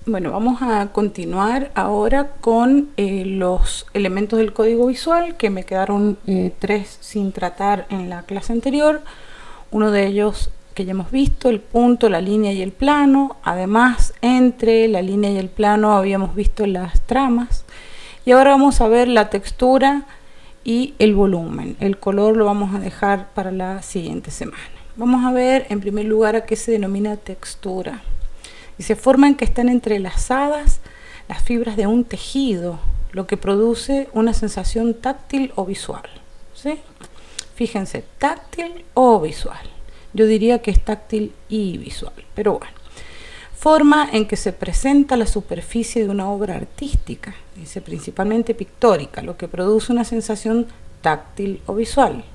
Bueno, vamos a continuar ahora con los elementos del código visual, que me quedaron 3 sin tratar en la clase anterior. Uno de ellos que ya hemos visto, el punto, la línea y el plano. Además, entre la línea y el plano habíamos visto las tramas. Y ahora vamos a ver la textura y el volumen. El color lo vamos a dejar para la siguiente semana. Vamos a ver en primer lugar a qué se denomina textura. Y se forman que están entrelazadas las fibras de un tejido, lo que produce una sensación táctil o visual, ¿sí? Fíjense, táctil o visual. Yo diría que es táctil y visual, pero bueno. Forma en que se presenta la superficie de una obra artística, dice principalmente pictórica, lo que produce una sensación táctil o visual.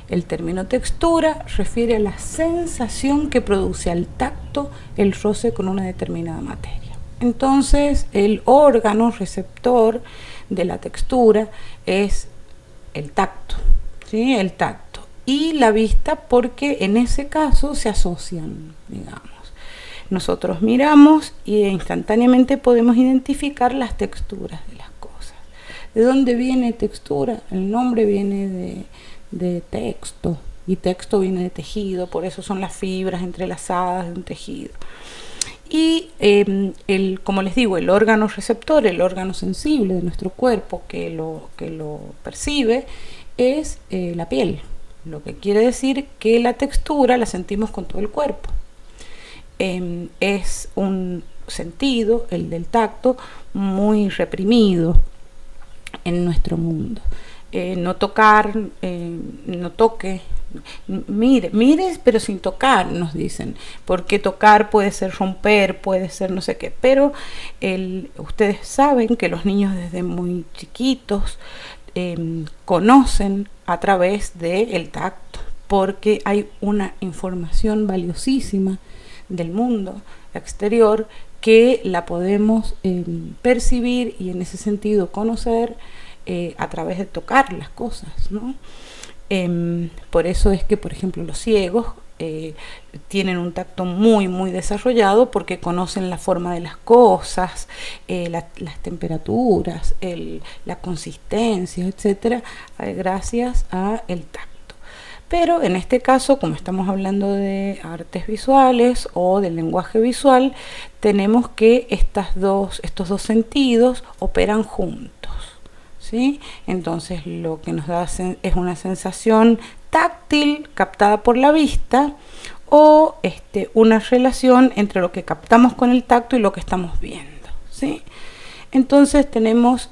El término textura refiere a la sensación que produce al tacto el roce con una determinada materia. Entonces, el órgano receptor de la textura es el tacto, ¿sí? El tacto. Y la vista, porque en ese caso se asocian, digamos. Nosotros miramos y instantáneamente podemos identificar las texturas de las cosas. ¿De dónde viene textura? El nombre viene de texto, y texto viene de tejido, por eso son las fibras entrelazadas de un tejido. Y como les digo, el órgano receptor, el órgano sensible de nuestro cuerpo que lo percibe, es la piel, lo que quiere decir que la textura la sentimos con todo el cuerpo. Es un sentido, el del tacto, muy reprimido en nuestro mundo. No tocar, no toque, mires pero sin tocar, nos dicen, porque tocar puede ser romper, puede ser no sé qué, pero ustedes saben que los niños desde muy chiquitos conocen a través del tacto, porque hay una información valiosísima del mundo exterior que la podemos percibir y en ese sentido conocer a través de tocar las cosas, ¿no? Por eso es que, por ejemplo, los ciegos tienen un tacto muy, muy desarrollado porque conocen la forma de las cosas, las temperaturas, la consistencia, etcétera, gracias a el tacto. Pero en este caso, como estamos hablando de artes visuales o del lenguaje visual, tenemos que estos dos sentidos operan juntos, ¿sí? Entonces lo que nos da es una sensación táctil captada por la vista o una relación entre lo que captamos con el tacto y lo que estamos viendo, ¿sí? Entonces tenemos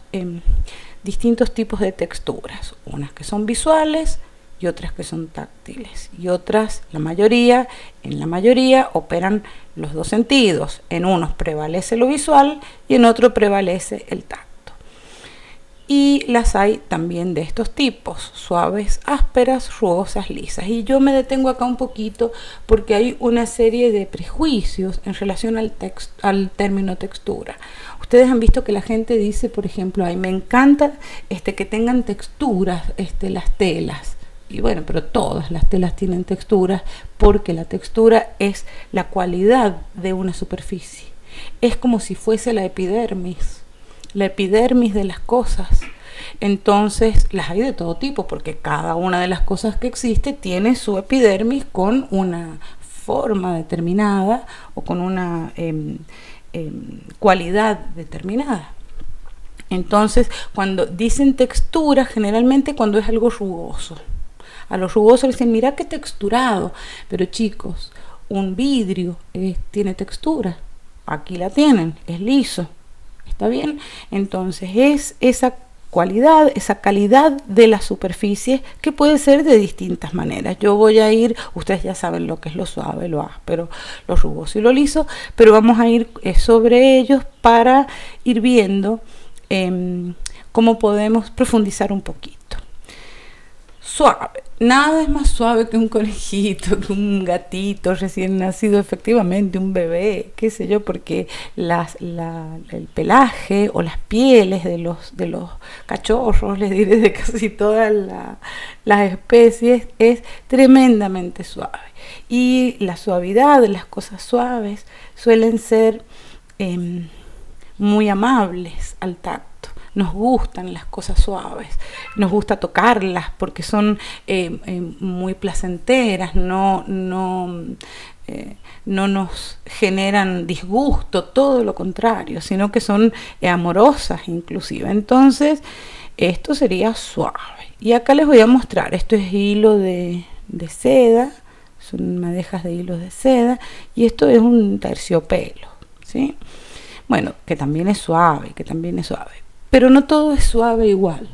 distintos tipos de texturas, unas que son visuales y otras que son táctiles, y otras, en la mayoría operan los dos sentidos. En unos prevalece lo visual y en otro prevalece el tacto. Y las hay también de estos tipos, suaves, ásperas, rugosas, lisas. Y yo me detengo acá un poquito porque hay una serie de prejuicios en relación al término textura. Ustedes han visto que la gente dice, por ejemplo, ay, me encanta que tengan texturas las telas. Y bueno, pero todas las telas tienen texturas porque la textura es la cualidad de una superficie. Es como si fuese la epidermis de las cosas. Entonces las hay de todo tipo porque cada una de las cosas que existe tiene su epidermis con una forma determinada o con una cualidad determinada. Entonces, cuando dicen textura, generalmente cuando es algo rugoso. A los rugosos les dicen, mira qué texturado. Pero chicos, un vidrio tiene textura. Aquí la tienen, es liso. ¿Está bien? Entonces es esa cualidad, esa calidad de la superficie que puede ser de distintas maneras. Yo voy a ir, ustedes ya saben lo que es lo suave, lo áspero, lo rugoso y lo liso, pero vamos a ir sobre ellos para ir viendo cómo podemos profundizar un poquito. Suave. Nada es más suave que un conejito, que un gatito recién nacido, efectivamente, un bebé, qué sé yo, porque el pelaje o las pieles de los cachorros, les diré, de casi todas las especies, es tremendamente suave. Y la suavidad de las cosas suaves suelen ser muy amables al tacto. Nos gustan las cosas suaves, nos gusta tocarlas porque son muy placenteras, no nos generan disgusto, todo lo contrario, sino que son amorosas inclusive. Entonces, esto sería suave. Y acá les voy a mostrar, esto es hilo de seda, son madejas de hilos de seda, y esto es un terciopelo, ¿sí? Bueno, que también es suave, pero no todo es suave igual.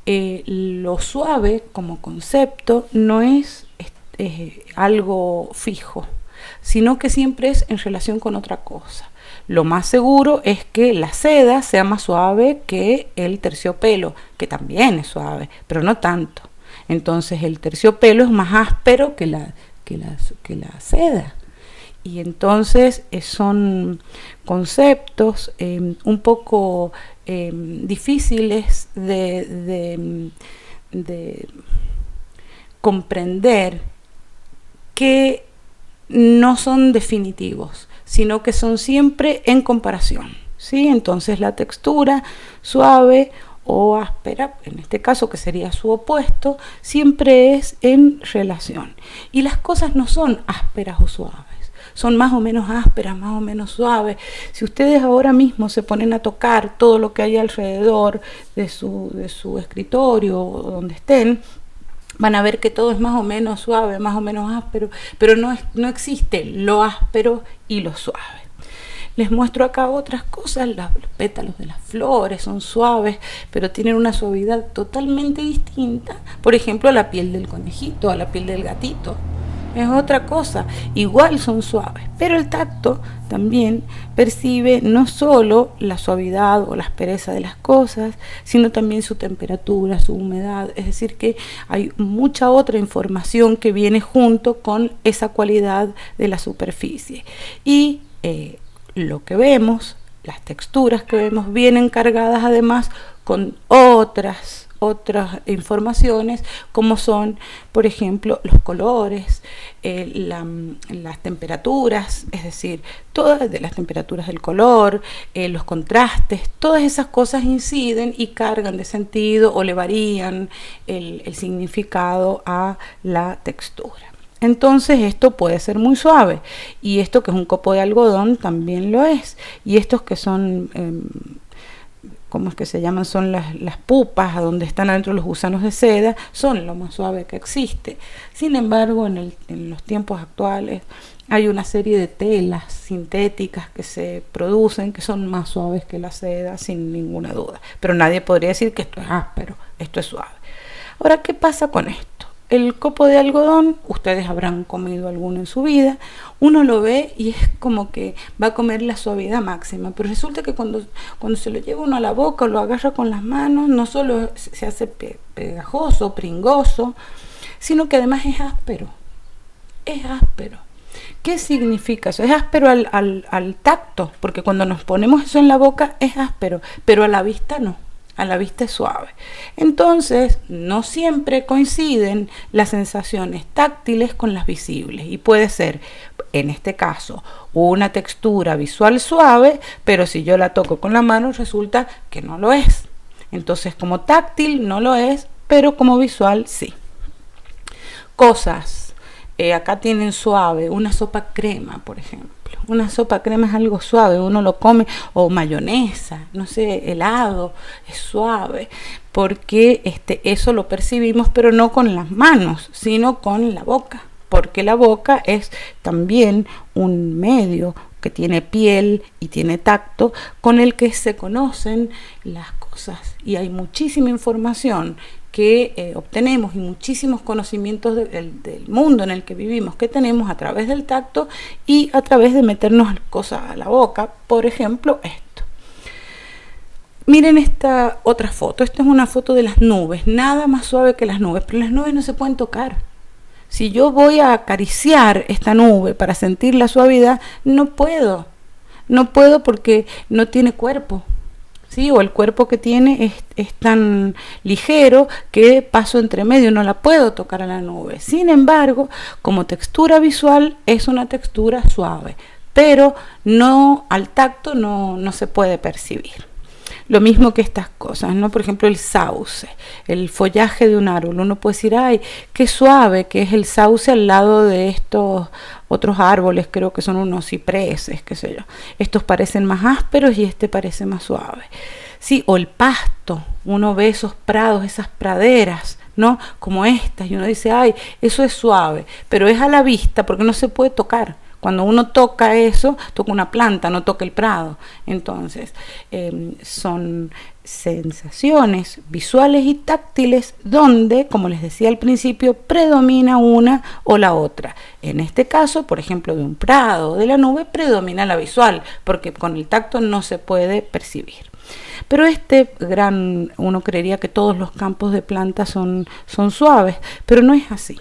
Lo suave como concepto no es algo fijo, sino que siempre es en relación con otra cosa. Lo más seguro es que la seda sea más suave que el terciopelo, que también es suave, pero no tanto. Entonces el terciopelo es más áspero que la seda. Y entonces son conceptos un poco difíciles de comprender, que no son definitivos, sino que son siempre en comparación, ¿sí? Entonces la textura suave o áspera, en este caso que sería su opuesto, siempre es en relación. Y las cosas no son ásperas o suaves, son más o menos ásperas, más o menos suaves. Si ustedes ahora mismo se ponen a tocar todo lo que hay alrededor de su escritorio o donde estén, van a ver que todo es más o menos suave, más o menos áspero, pero no existe lo áspero y lo suave. Les muestro acá otras cosas, los pétalos de las flores son suaves, pero tienen una suavidad totalmente distinta, por ejemplo, a la piel del conejito, a la piel del gatito. Es otra cosa, igual son suaves, pero el tacto también percibe no solo la suavidad o la aspereza de las cosas, sino también su temperatura, su humedad, es decir que hay mucha otra información que viene junto con esa cualidad de la superficie. Y lo que vemos, las texturas que vemos, vienen cargadas además con otras informaciones, como son, por ejemplo, los colores, las temperaturas, es decir, todas de las temperaturas del color, los contrastes, todas esas cosas inciden y cargan de sentido o le varían el significado a la textura. Entonces esto puede ser muy suave, y esto que es un copo de algodón también lo es, y estos que son ¿cómo es que se llaman? Son las pupas, a donde están adentro los gusanos de seda, son lo más suave que existe. Sin embargo, en los tiempos actuales hay una serie de telas sintéticas que se producen que son más suaves que la seda, sin ninguna duda. Pero nadie podría decir que esto es áspero, esto es suave. Ahora, ¿qué pasa con esto? El copo de algodón, ustedes habrán comido alguno en su vida, uno lo ve y es como que va a comer la suavidad máxima, pero resulta que cuando se lo lleva uno a la boca o lo agarra con las manos, no solo se hace pegajoso, pringoso, sino que además es áspero. Es áspero. ¿Qué significa eso? Es áspero al tacto, porque cuando nos ponemos eso en la boca es áspero, pero a la vista no. A la vista es suave. Entonces, no siempre coinciden las sensaciones táctiles con las visibles, y puede ser, en este caso, una textura visual suave, pero si yo la toco con la mano resulta que no lo es. Entonces, como táctil no lo es, pero como visual sí. Cosas. Acá tienen suave, una sopa crema, por ejemplo. Una sopa crema es algo suave, uno lo come, o mayonesa, no sé, helado, es suave, porque eso lo percibimos, pero no con las manos, sino con la boca, porque la boca es también un medio que tiene piel y tiene tacto, con el que se conocen las cosas, y hay muchísima información que obtenemos y muchísimos conocimientos del mundo en el que vivimos que tenemos a través del tacto y a través de meternos cosas a la boca. Por ejemplo, esto. Miren esta otra foto. Esta es una foto de las nubes. Nada más suave que las nubes, pero las nubes no se pueden tocar. Si yo voy a acariciar esta nube para sentir la suavidad, no puedo. No puedo porque no tiene cuerpo. ¿Sí? O el cuerpo que tiene es tan ligero que paso entre medio, no la puedo tocar a la nube. Sin embargo, como textura visual es una textura suave, pero no al tacto no se puede percibir. Lo mismo que estas cosas, ¿no? Por ejemplo, el sauce, el follaje de un árbol. Uno puede decir, ay, qué suave que es el sauce al lado de estos otros árboles, creo que son unos cipreses, qué sé yo. Estos parecen más ásperos y este parece más suave. Sí, o el pasto, uno ve esos prados, esas praderas, ¿no? Como estas, y uno dice, ay, eso es suave, pero es a la vista porque no se puede tocar. Cuando uno toca eso, toca una planta, no toca el prado. Entonces, son sensaciones visuales y táctiles donde, como les decía al principio, predomina una o la otra. En este caso, por ejemplo, de un prado o de la nube, predomina la visual, porque con el tacto no se puede percibir. Pero uno creería que todos los campos de plantas son suaves, pero no es así.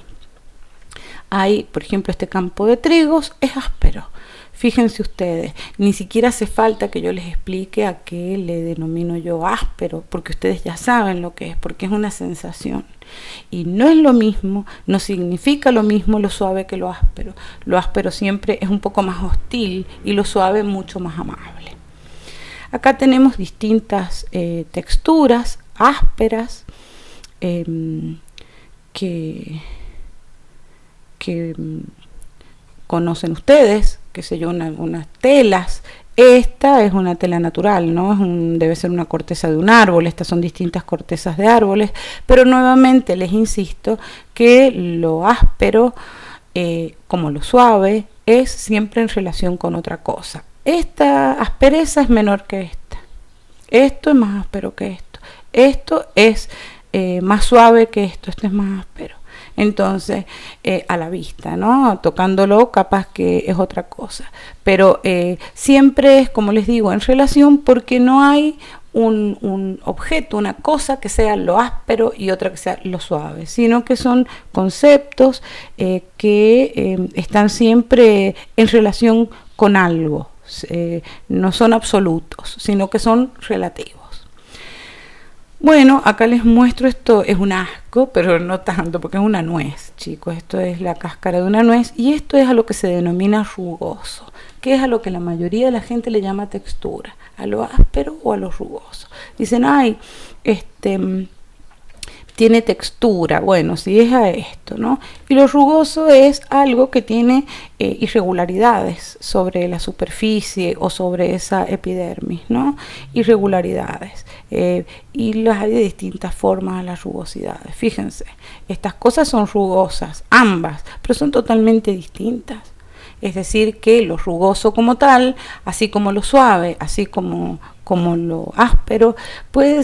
Hay, por ejemplo, este campo de trigos es áspero. Fíjense ustedes, ni siquiera hace falta que yo les explique a qué le denomino yo áspero, porque ustedes ya saben lo que es, porque es una sensación. Y no es lo mismo, no significa lo mismo lo suave que lo áspero. Lo áspero siempre es un poco más hostil y lo suave mucho más amable. Acá tenemos distintas texturas ásperas que conocen ustedes, qué sé yo, unas telas. Esta es una tela natural, ¿no? Debe ser una corteza de un árbol, estas son distintas cortezas de árboles, pero nuevamente les insisto que lo áspero, como lo suave, es siempre en relación con otra cosa. Esta aspereza es menor que esta, esto es más áspero que esto es más suave que esto es más áspero. Entonces, a la vista, ¿no? Tocándolo, capaz que es otra cosa. Pero siempre es, como les digo, en relación porque no hay un objeto, una cosa que sea lo áspero y otra que sea lo suave, sino que son conceptos que están siempre en relación con algo. No son absolutos, sino que son relativos. Bueno, acá les muestro, esto es un asco, pero no tanto, porque es una nuez, chicos. Esto es la cáscara de una nuez y esto es a lo que se denomina rugoso, que es a lo que la mayoría de la gente le llama textura, a lo áspero o a lo rugoso. Dicen, ay, tiene textura, bueno, si es a esto, ¿no? Y lo rugoso es algo que tiene irregularidades sobre la superficie o sobre esa epidermis, ¿no? Irregularidades. Y las hay de distintas formas a las rugosidades. Fíjense, estas cosas son rugosas, ambas, pero son totalmente distintas. Es decir, que lo rugoso como tal, así como lo suave, así como lo áspero, puede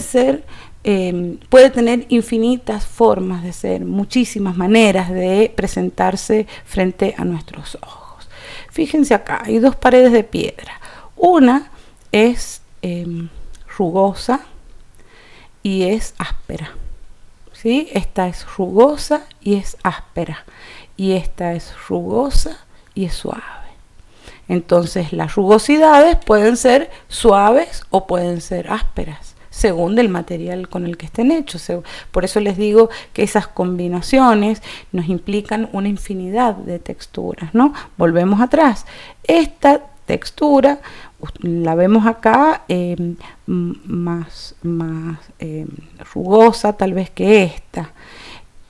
tener infinitas formas de ser, muchísimas maneras de presentarse frente a nuestros ojos. Fíjense acá, hay dos paredes de piedra. Una es rugosa y es áspera, ¿sí? Esta es rugosa y es áspera, y esta es rugosa y es suave. Entonces las rugosidades pueden ser suaves o pueden ser ásperas, según el material con el que estén hechos. Por eso les digo que esas combinaciones nos implican una infinidad de texturas, ¿no? Volvemos atrás. Esta textura la vemos acá más rugosa tal vez que esta.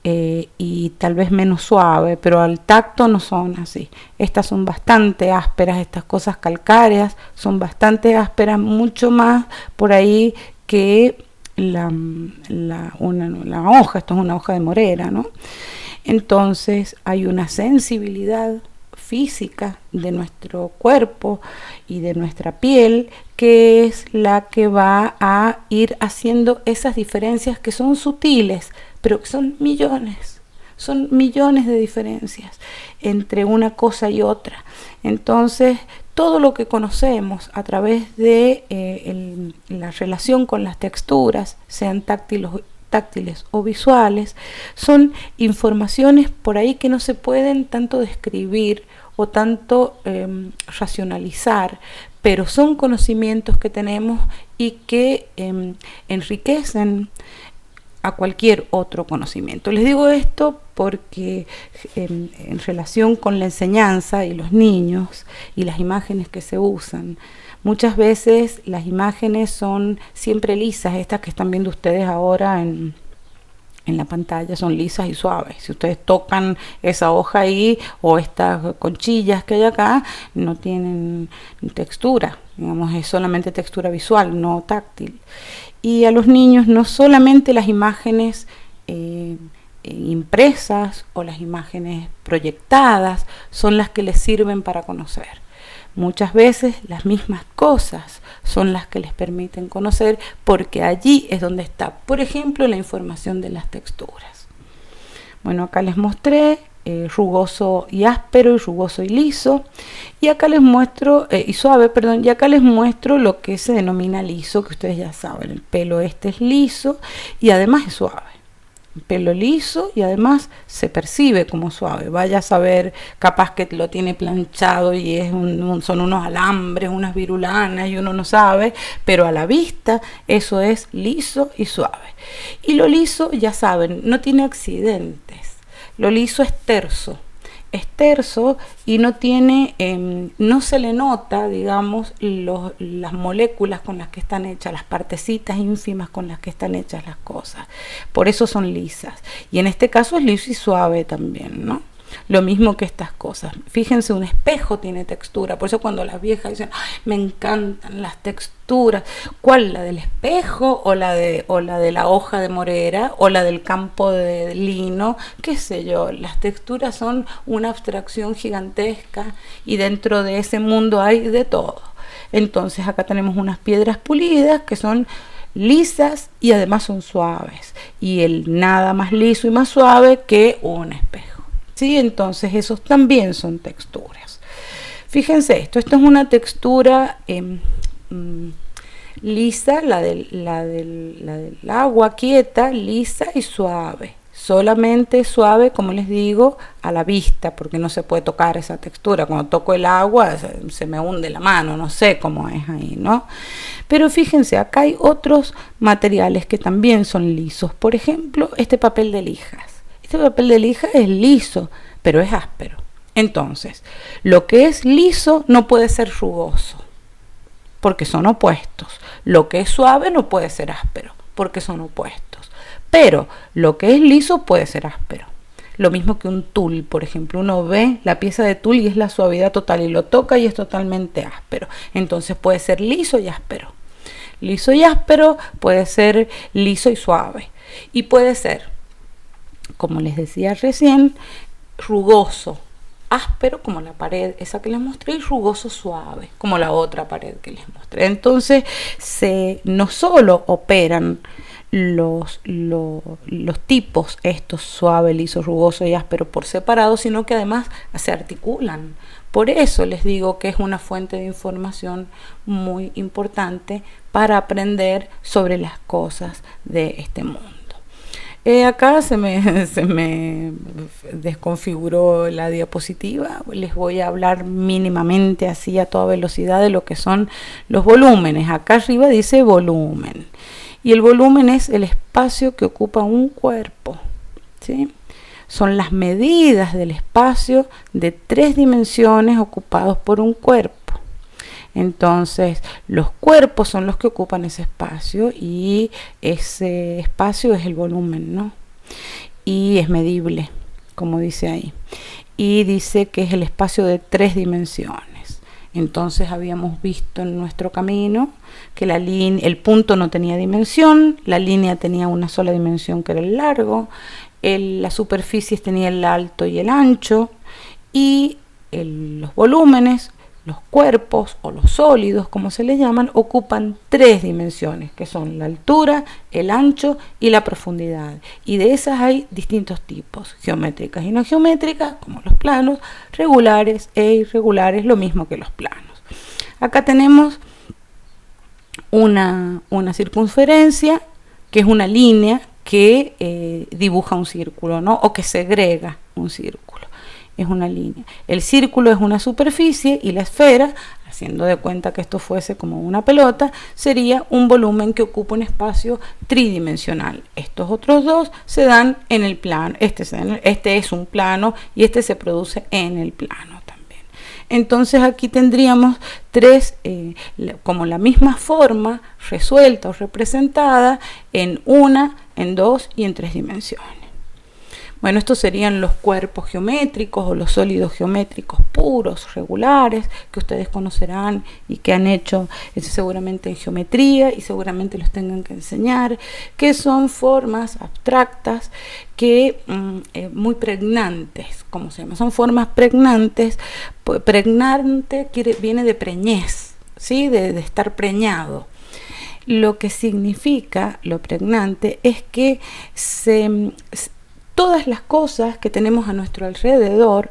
Y tal vez menos suave, pero al tacto no son así. Estas son bastante ásperas, estas cosas calcáreas son bastante ásperas, mucho más por ahí que la hoja. Esto es una hoja de morera, ¿no? Entonces hay una sensibilidad física de nuestro cuerpo y de nuestra piel que es la que va a ir haciendo esas diferencias que son sutiles, pero que son millones de diferencias entre una cosa y otra. Entonces, todo lo que conocemos a través de la relación con las texturas, sean táctiles o visuales, son informaciones por ahí que no se pueden tanto describir o tanto racionalizar, pero son conocimientos que tenemos y que enriquecen a cualquier otro conocimiento. Les digo esto porque en relación con la enseñanza y los niños y las imágenes que se usan, muchas veces las imágenes son siempre lisas, estas que están viendo ustedes ahora en la pantalla son lisas y suaves. Si ustedes tocan esa hoja ahí o estas conchillas que hay acá, no tienen textura, digamos, es solamente textura visual, no táctil. Y a los niños no solamente las imágenes impresas o las imágenes proyectadas son las que les sirven para conocer. Muchas veces las mismas cosas son las que les permiten conocer, porque allí es donde está, por ejemplo, la información de las texturas. Bueno, acá les mostré rugoso y áspero y rugoso y liso, y acá les muestro y suave, perdón, y acá les muestro lo que se denomina liso, que ustedes ya saben. El pelo este es liso y además es suave. Pelo liso y además se percibe como suave. Vaya a saber, capaz que lo tiene planchado y es son unos alambres, unas virulanas y uno no sabe, pero a la vista eso es liso y suave. Y lo liso, ya saben, no tiene accidentes. Lo liso es terso y no tiene, no se le nota, digamos, las moléculas con las que están hechas, las partecitas ínfimas con las que están hechas las cosas. Por eso son lisas. Y en este caso es liso y suave también, ¿no? Lo mismo que estas cosas. Fíjense, un espejo tiene textura. Por eso cuando las viejas dicen, ay, me encantan las texturas. ¿Cuál? ¿La del espejo o la de la hoja de morera o la del campo de lino? ¿Qué sé yo? Las texturas son una abstracción gigantesca y dentro de ese mundo hay de todo. Entonces acá tenemos unas piedras pulidas que son lisas y además son suaves. Y el nada más liso y más suave que un espejo. ¿Sí? Entonces esos también son texturas. Fíjense esto es una textura lisa, la del agua quieta, lisa y suave. Solamente suave, como les digo, a la vista, porque no se puede tocar esa textura. Cuando toco el agua se me hunde la mano, no sé cómo es ahí, ¿no? Pero fíjense, acá hay otros materiales que también son lisos. Por ejemplo, este papel de lijas. Este papel de lija es liso, pero es áspero. Entonces, lo que es liso no puede ser rugoso, porque son opuestos. Lo que es suave no puede ser áspero, porque son opuestos. Pero lo que es liso puede ser áspero. Lo mismo que un tul, por ejemplo. Uno ve la pieza de tul y es la suavidad total, y lo toca y es totalmente áspero. Entonces puede ser liso y áspero. Liso y áspero puede ser liso y suave. Y puede ser, como les decía recién, rugoso, áspero como la pared esa que les mostré, y rugoso suave como la otra pared que les mostré. Entonces no solo operan los tipos estos suave, liso, rugoso y áspero por separado, sino que además se articulan. Por eso les digo que es una fuente de información muy importante para aprender sobre las cosas de este mundo. Acá se me desconfiguró la diapositiva. Les voy a hablar mínimamente así a toda velocidad de lo que son los volúmenes. Acá arriba dice volumen. Y el volumen es el espacio que ocupa un cuerpo, ¿sí? Son las medidas del espacio de 3 dimensiones ocupados por un cuerpo. Entonces, los cuerpos son los que ocupan ese espacio y ese espacio es el volumen, ¿no? Y es medible, como dice ahí. Y dice que es el espacio de 3 dimensiones. Entonces, habíamos visto en nuestro camino que el punto no tenía dimensión, la línea tenía una sola dimensión, que era el largo, las superficies tenía el alto y el ancho, y los volúmenes, los cuerpos o los sólidos, como se les llaman, ocupan 3 dimensiones, que son la altura, el ancho y la profundidad. Y de esas hay distintos tipos, geométricas y no geométricas, como los planos, regulares e irregulares, lo mismo que los planos. Acá tenemos una circunferencia, que es una línea que dibuja un círculo, ¿no? O que segrega un círculo. es una línea. El círculo es una superficie y la esfera, haciendo de cuenta que esto fuese como una pelota, sería un volumen que ocupa un espacio tridimensional. Estos otros dos se dan en el plano. Este es un plano y este se produce en el plano también. Entonces aquí tendríamos tres, como la misma forma resuelta o representada en una, en dos y en tres dimensiones. Bueno, estos serían los cuerpos geométricos o los sólidos geométricos puros, regulares, que ustedes conocerán y que han hecho seguramente en geometría y seguramente los tengan que enseñar, que son formas abstractas que muy pregnantes, ¿cómo se llama? Son formas pregnantes. Pregnante viene de preñez, ¿sí? De estar preñado. Lo que significa lo pregnante es que todas las cosas que tenemos a nuestro alrededor,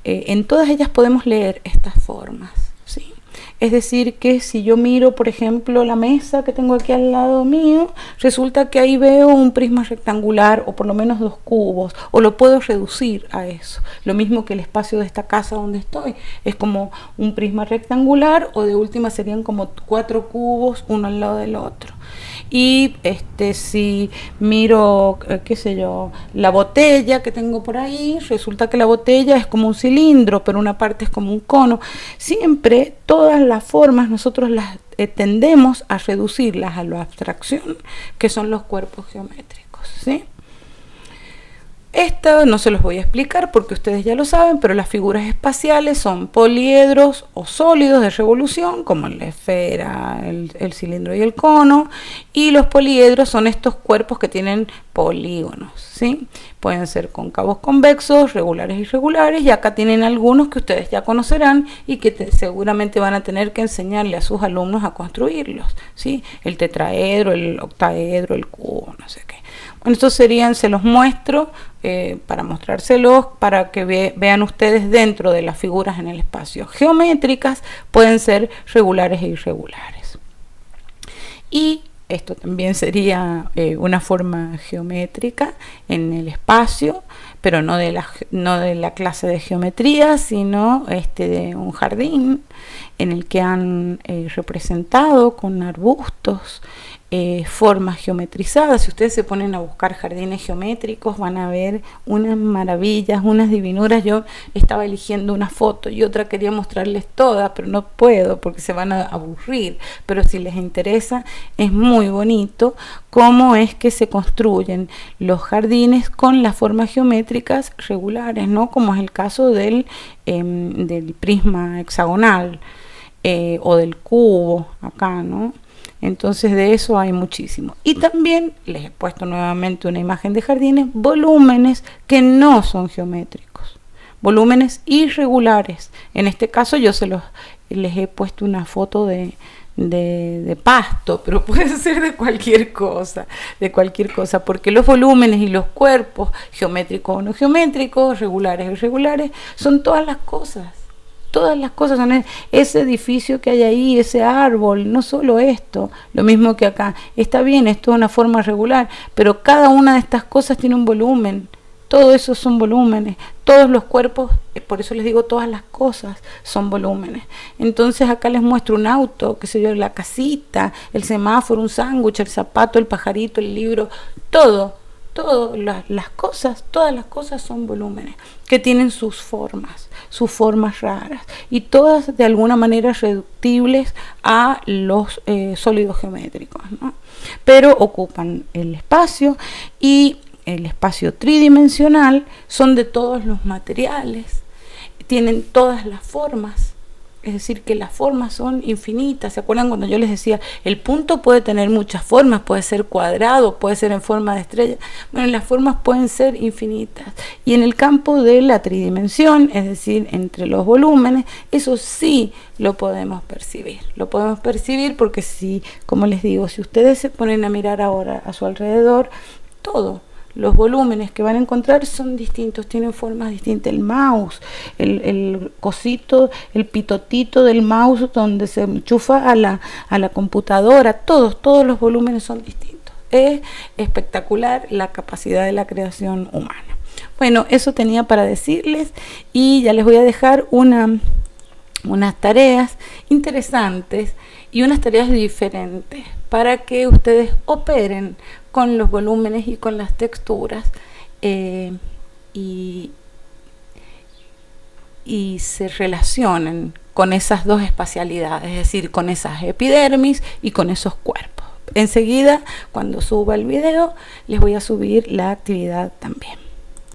en todas ellas podemos leer estas formas, ¿sí? Es decir, que si yo miro, por ejemplo, la mesa que tengo aquí al lado mío, resulta que ahí veo un prisma rectangular o por lo menos dos cubos, o lo puedo reducir a eso. Lo mismo que el espacio de esta casa donde estoy, es como un prisma rectangular, o de última serían como 4 cubos uno al lado del otro. Y si miro, qué sé yo, la botella que tengo por ahí, resulta que la botella es como un cilindro, pero una parte es como un cono. Siempre todas las formas nosotros las tendemos a reducirlas a la abstracción, que son los cuerpos geométricos, ¿sí? Esto no se los voy a explicar porque ustedes ya lo saben, pero las figuras espaciales son poliedros o sólidos de revolución, como la esfera, el cilindro y el cono, y los poliedros son estos cuerpos que tienen polígonos, ¿sí? Pueden ser cóncavos convexos, regulares y irregulares, y acá tienen algunos que ustedes ya conocerán y que seguramente van a tener que enseñarle a sus alumnos a construirlos, ¿sí? El tetraedro, el octaedro, el cubo, no sé qué. Bueno, estos serían, se los muestro para mostrárselos, para que vean ustedes dentro de las figuras en el espacio geométricas, pueden ser regulares e irregulares. Y esto también sería una forma geométrica en el espacio, pero no de la clase de geometría, sino de un jardín en el que han representado con arbustos formas geometrizadas. Si ustedes se ponen a buscar jardines geométricos van a ver unas maravillas, unas divinuras. Yo estaba eligiendo una foto y otra quería mostrarles todas, pero no puedo porque se van a aburrir, pero si les interesa es muy bonito cómo es que se construyen los jardines con las formas geométricas regulares, ¿no? Como es el caso del prisma hexagonal o del cubo acá, ¿no? Entonces de eso hay muchísimo. Y también les he puesto nuevamente una imagen de jardines, volúmenes que no son geométricos, volúmenes irregulares. En este caso yo les he puesto una foto de pasto, pero puede ser de cualquier cosa, porque los volúmenes y los cuerpos, geométricos o no geométricos, regulares o irregulares, son todas las cosas. Todas las cosas son ese edificio que hay ahí, ese árbol, no solo esto, lo mismo que acá. Está bien, esto es una forma regular, pero cada una de estas cosas tiene un volumen. Todo eso son volúmenes. Todos los cuerpos, por eso les digo, todas las cosas son volúmenes. Entonces acá les muestro un auto, qué sé yo, la casita, el semáforo, un sándwich, el zapato, el pajarito, el libro, todas las cosas son volúmenes que tienen sus formas raras y todas de alguna manera reductibles a los sólidos geométricos, ¿no? Pero ocupan el espacio, y el espacio tridimensional son de todos los materiales, tienen todas las formas. Es decir, que las formas son infinitas. ¿Se acuerdan cuando yo les decía, el punto puede tener muchas formas? Puede ser cuadrado, puede ser en forma de estrella. Bueno, las formas pueden ser infinitas. Y en el campo de la tridimensión, es decir, entre los volúmenes, eso sí lo podemos percibir. Lo podemos percibir porque si, como les digo, si ustedes se ponen a mirar ahora a su alrededor, los volúmenes que van a encontrar son distintos, tienen formas distintas. El mouse, el cosito, el pitotito del mouse donde se enchufa a la computadora, todos los volúmenes son distintos. Es espectacular la capacidad de la creación humana. Bueno, eso tenía para decirles y ya les voy a dejar unas tareas interesantes y unas tareas diferentes para que ustedes operen con los volúmenes y con las texturas y se relacionen con esas dos espacialidades, es decir, con esas epidermis y con esos cuerpos. Enseguida, cuando suba el video, les voy a subir la actividad también.